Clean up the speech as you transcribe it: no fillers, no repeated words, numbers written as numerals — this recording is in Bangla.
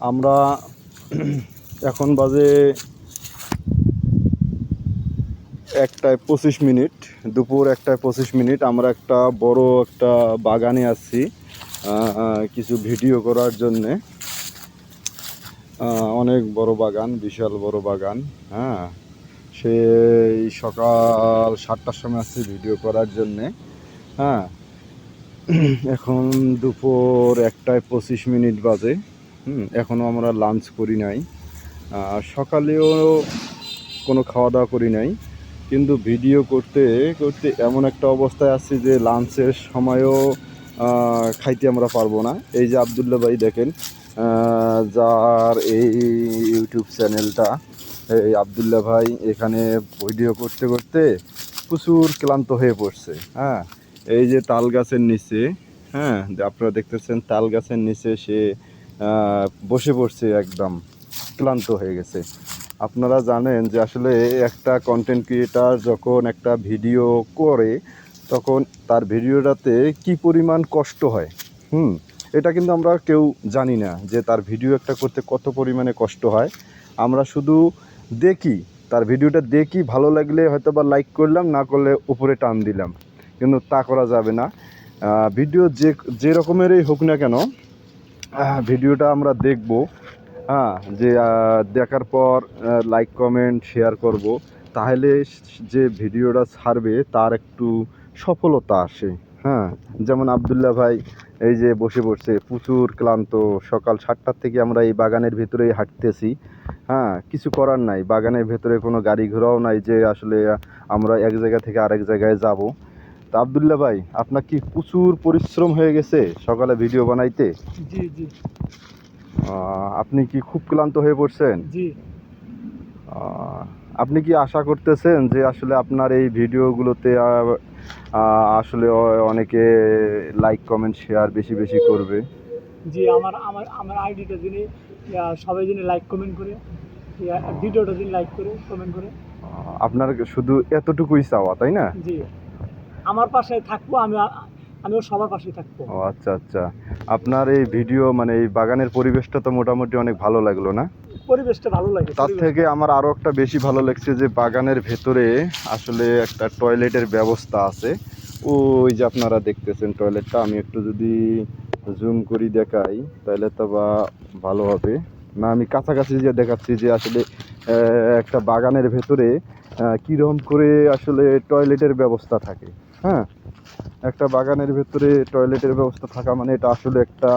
আমরা এখন বাজে 1:25, দুপুর 1:25। আমরা একটা বড় একটা বাগানে আসছি কিছু ভিডিও করার জন্যে। অনেক বড় বাগান, বিশাল বড় বাগান। হ্যাঁ, সেই সকাল 7টার সময় আসছি ভিডিও করার জন্যে। হ্যাঁ, এখন দুপুর 1:25 বাজে। এখনও আমরা লাঞ্চ করি নাই, সকালেও কোনো খাওয়া দাওয়া করি নাই, কিন্তু ভিডিও করতে করতে এমন একটা অবস্থায় আছি যে লাঞ্চের সময়ও খাইতে আমরা পারবো না। এই যে আবদুল্লাহ ভাই দেখেন, যার এই ইউটিউব চ্যানেলটা, এই আবদুল্লাহ ভাই এখানে ভিডিও করতে করতে প্রচুর ক্লান্ত হয়ে পড়ছে। হ্যাঁ, এই যে তাল গাছের নিচে, হ্যাঁ আপনারা দেখতেছেন, তাল গাছের নিচে সে বসে পড়ছে, একদম ক্লান্ত হয়ে গেছে। আপনারা জানেন যে আসলে একটা কন্টেন্ট ক্রিয়েটার যখন একটা ভিডিও করে তখন তার ভিডিওটাতে কি পরিমাণ কষ্ট হয়। এটা কিন্তু আমরা কেউ জানি না যে তার ভিডিও একটা করতে কত পরিমাণে কষ্ট হয়। আমরা শুধু দেখি, তার ভিডিওটা দেখি, ভালো লাগলে হয়তো বা লাইক করলাম, না করলে উপরে টান দিলাম, কিন্তু তা করা যাবে না। ভিডিও যে রকমেরই হোক না কেন, ভিডিওটা আমরা দেখব। হ্যাঁ, যে দেখার পর লাইক কমেন্ট শেয়ার করব, তাহলে যে ভিডিওটা ছাড়বে তার একটু সফলতা আসে। হ্যাঁ, যেমন আবদুল্লাহ ভাই এই যে বসে পড়ছে, প্রচুর ক্লান্ত। সকাল 7টার থেকে আমরা এই বাগানের ভিতরেই হাঁটতেছি। হ্যাঁ, কিছু করার নাই, বাগানের ভেতরে কোনো গাড়ি ঘোড়াও নাই যে আসলে আমরা এক জায়গা থেকে আরেক জায়গায় যাব। তা আবদুল্লাহ ভাই, আপনার কি প্রচুর পরিশ্রম হয়ে গেছে সকালে ভিডিও বানাইতে? জি জি আপনি কি খুব ক্লান্ত হয়ে পড়ছেন? জি আপনি কি আশা করতেছেন যে আসলে আপনার এই ভিডিওগুলোতে আসলে অনেকে লাইক কমেন্ট শেয়ার বেশি বেশি করবে? জি আমার আমার আমার আইডিটা যিনি সবাই যিনি লাইক কমেন্ট করে, ভিডিওটা যিনি লাইক করে কমেন্ট করে। আপনার শুধু এতটুকুই চাওয়া, তাই না? জি, আমার পাশে থাকবো, আমিও সবার পাশে থাকবো। ও আচ্ছা আচ্ছা। আপনার এই ভিডিও মানে এই বাগানের পরিবেশটা তো মোটামুটি অনেক ভালো লাগলো, না? পরিবেশটা ভালো লাগে। তার থেকে আমার আরও একটা বেশি ভালো লাগছে যে বাগানের ভেতরে আসলে একটা টয়লেটের ব্যবস্থা আছে। ওই যে আপনারা দেখতেছেন টয়লেটটা, আমি একটু যদি জুম করি দেখাই তাহলে তো বা ভালো হবে। না, আমি কাছাকাছি যে দেখাচ্ছি যে আসলে একটা বাগানের ভেতরে কীরকম করে আসলে টয়লেটের ব্যবস্থা থাকে। হ্যাঁ, একটা বাগানের ভেতরে টয়লেটের ব্যবস্থা থাকা মানে এটা আসলে একটা